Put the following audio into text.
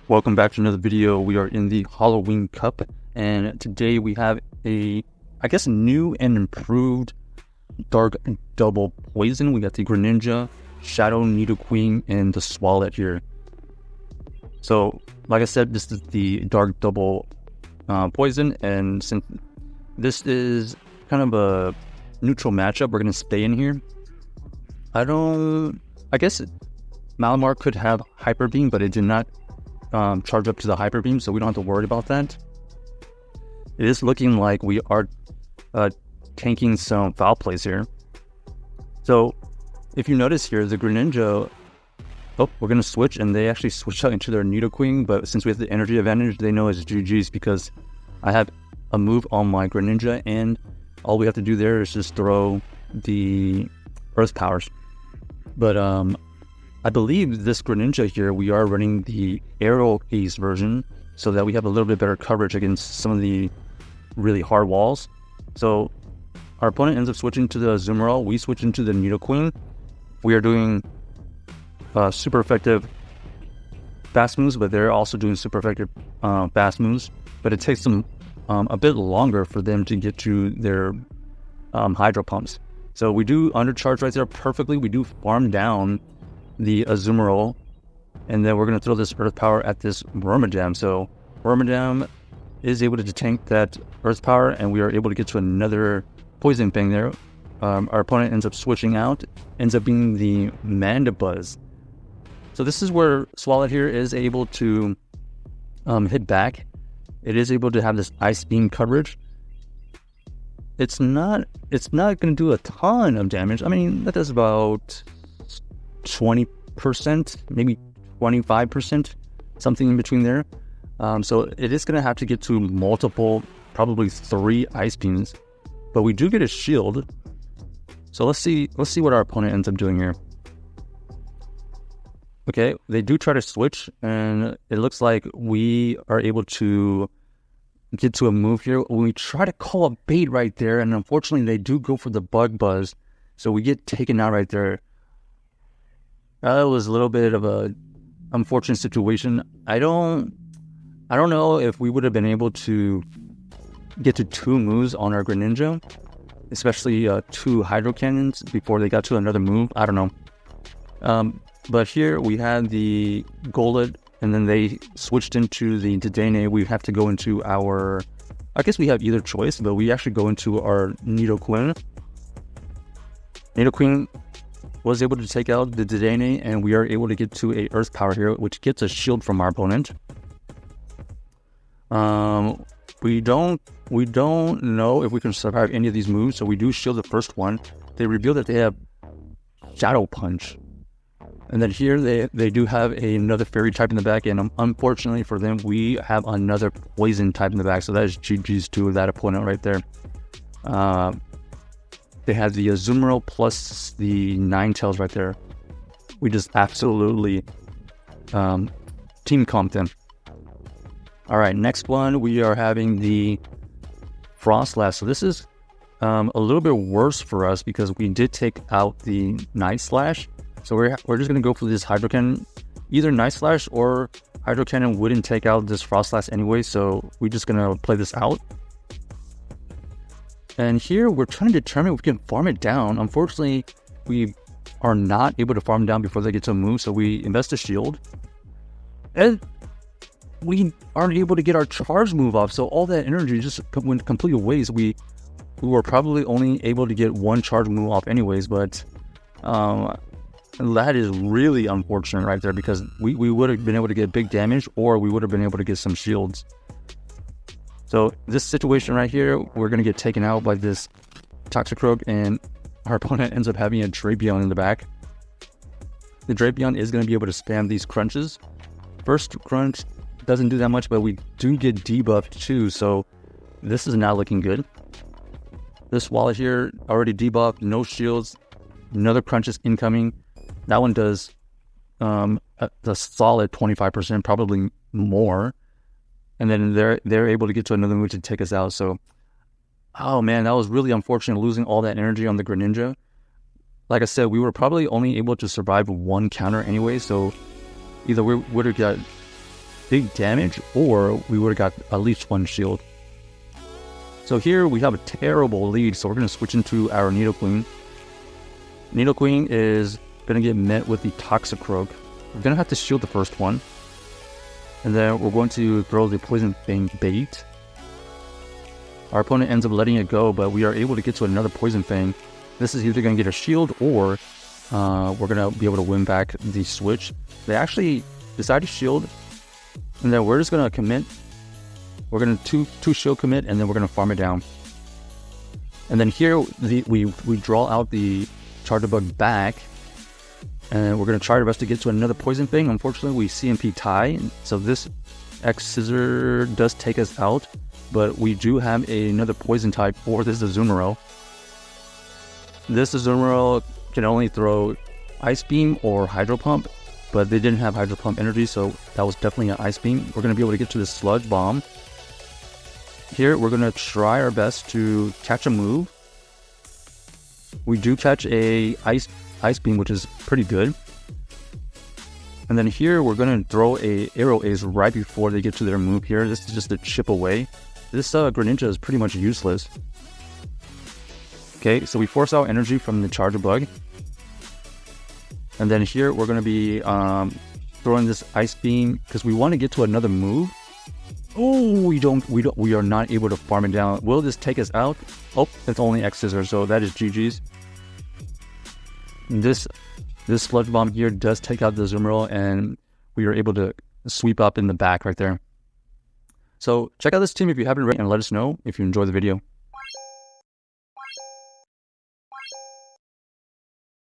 Welcome back to another video. We are in the Halloween Cup, and today we have a, new and improved Dark Double Poison. We got the Greninja, Shadow, Nidoqueen, and the Swalot here. So, like I said, this is the Dark Double Poison, and since this is kind of a neutral matchup, we're going to stay in here. I guess Malamar could have Hyper Beam, but it did not charge up to the Hyper Beam, so we don't have to worry about that. It is looking like we are tanking some foul plays here. So if you notice here, the Greninja, we're going to switch, and they actually switch out into their Nidoqueen, but since we have the energy advantage, they know it's GG's because I have a move on my Greninja, and all we have to do there is just throw the Earth Powers. But I believe this Greninja here, we are running the Aero Ace version so that we have a little bit better coverage against some of the really hard walls. So our opponent ends up switching to the Azumarill. We switch into the Nidoqueen. We are doing super effective fast moves, but they're also doing super effective fast moves. But it takes them a bit longer for them to get to their Hydro Pumps. So we do undercharge right there perfectly. We do farm down the Azumarill, and then we're going to throw this Earth Power at this Wormadam. So Wormadam is able to tank that Earth Power, and we are able to get to another Poison Fang there. Our opponent ends up switching out, ends up being the Mandibuzz. So this is where Swalot here is able to hit back. It is able to have this Ice Beam coverage. It's not going to do a ton of damage. I mean, that does about 20%, maybe 25%, something in between there. So it is going to have to get to multiple, probably 3 Ice Beams, but we do get a shield. So let's see what our opponent ends up doing here. Okay, they do try to switch, and it looks like we are able to get to a move here. We try to call a bait right there, and unfortunately they do go for the Bug Buzz, so we get taken out right there. That was a little bit of a unfortunate situation. I don't know if we would have been able to get to 2 moves on our Greninja, especially 2 Hydro Cannons before they got to another move. I don't know. But here we had the Golett, and then they switched into the Dedenne. We have to go into our, I guess we have either choice, but we actually go into our Nidoqueen. Nidoqueen was able to take out the Dedenne, and we are able to get to a Earth Power here, which gets a shield from our opponent. We don't know if we can survive any of these moves, so we do shield the first one. They reveal that they have Shadow Punch. And then here they do have another Fairy type in the back, and unfortunately for them, we have another Poison type in the back, so that is GG's to that opponent right there. They had the Azumarill plus the Ninetales right there. We just absolutely team comped them. All right, next one, we are having the Frostlass. So this is a little bit worse for us because we did take out the Night Slash. So we're just going to go for this Hydro Cannon. Either Night Slash or Hydro Cannon wouldn't take out this Frostlass anyway, so we're just going to play this out. And here we're trying to determine if we can farm it down. Unfortunately, we are not able to farm it down before they get to a move, so we invest a shield. And we aren't able to get our charge move off, so all that energy just went completely waste. We were probably only able to get 1 charge move off anyways, but that is really unfortunate right there because we would have been able to get big damage, or we would have been able to get some shields. So this situation right here, we're going to get taken out by this Toxicroak, and our opponent ends up having a Drapion in the back. The Drapion is going to be able to spam these crunches. First crunch doesn't do that much, but we do get debuffed too, so this is not looking good. This Swalot here, already debuffed, no shields, another crunch is incoming. That one does the solid 25%, probably more. And then they're able to get to another move to take us out. So, oh man, that was really unfortunate, losing all that energy on the Greninja. Like I said, we were probably only able to survive 1 counter anyway, so either we would have got big damage, or we would have got at least one shield. So here we have a terrible lead, so we're going to switch into our Nidoqueen. Nidoqueen is going to get met with the Toxicroak. We're going to have to shield the first one. And then we're going to throw the Poison Fang bait. Our opponent ends up letting it go, but we are able to get to another Poison Fang. This is either going to get a shield, or we're going to be able to win back the switch. They actually decide to shield, and then we're just going to commit. We're going to two shield commit, and then we're going to farm it down. And then here we draw out the Charjabug back, and we're going to try our best to get to another Poison Fang. Unfortunately, we CMP tie, so this X-Scissor does take us out, but we do have another Poison type for this Azumarill. This Azumarill can only throw Ice Beam or Hydro Pump, but they didn't have Hydro Pump energy, so that was definitely an Ice Beam. We're going to be able to get to the Sludge Bomb. Here, we're going to try our best to catch a move. We do catch a Ice Beam, which is pretty good. And then here, we're going to throw a Aero Ace right before they get to their move here. This is just a chip away. This Greninja is pretty much useless. Okay, so we force out energy from the Charjabug. And then here, we're going to be throwing this Ice Beam because we want to get to another move. Oh, we are not able to farm it down. Will this take us out? Oh, it's only X-Scissor, so that is GG's. This Sludge Bomb here does take out the Azumarill, and we are able to sweep up in the back right there. So check out this team if you haven't already, and let us know if you enjoyed the video.